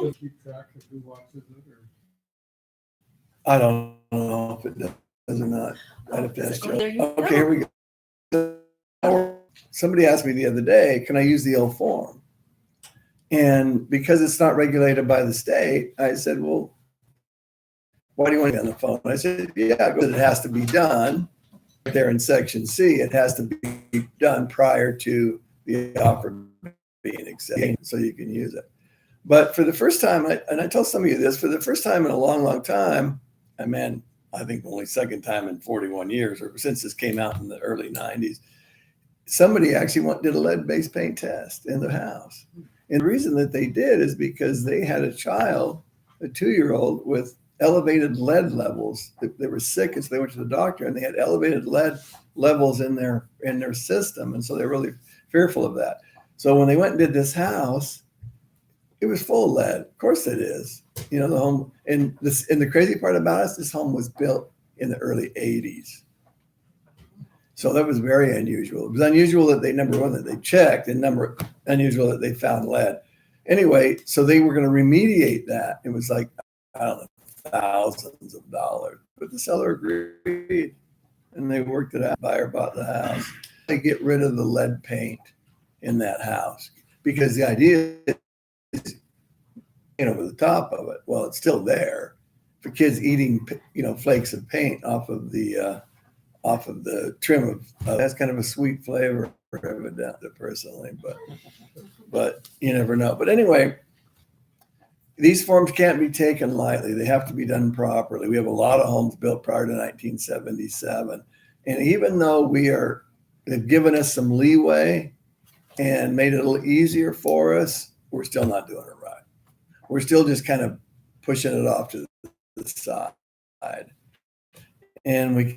Does it keep track of who watches it, or? I don't know if it does or not. I'd have to ask Oh, Joe. there you Okay, go. here we go. Somebody asked me the other day, can I use the old form? And because it's not regulated by the state, I said, well, why do you want to be on the phone? I said, yeah, because it has to be done there in section C. It has to be done prior to the offer being accepted so you can use it. But for the first time, and I told some of you this, for the first time in a long, long time, I think only second time in 41 years, or since this came out in the early 90s, somebody actually did a lead-based paint test in the house. And the reason that they did is because they had a child, a 2-year-old, with elevated lead levels. They were sick, and so they went to the doctor, and they had elevated lead levels in their system, and so they're really fearful of that. So when they went and did this house, it was full of lead. Of course it is. You know, the home, and the crazy part about it is this home was built in the early 80s. So that was very unusual. It was unusual that number one, that they checked, and unusual that they found lead. Anyway, so they were going to remediate that. It was like, I don't know, thousands of dollars. But the seller agreed, and they worked it out. Buyer bought the house. They get rid of the lead paint in that house because the idea is, over the top of it. Well, it's still there. For kids eating, flakes of paint off of the trim of that's kind of a sweet flavor, evidently, personally, but you never know. But anyway, these forms can't be taken lightly. They have to be done properly. We have a lot of homes built prior to 1977, and even though they've given us some leeway and made it a little easier for us, we're still not doing it right. We're still just kind of pushing it off to the side. And we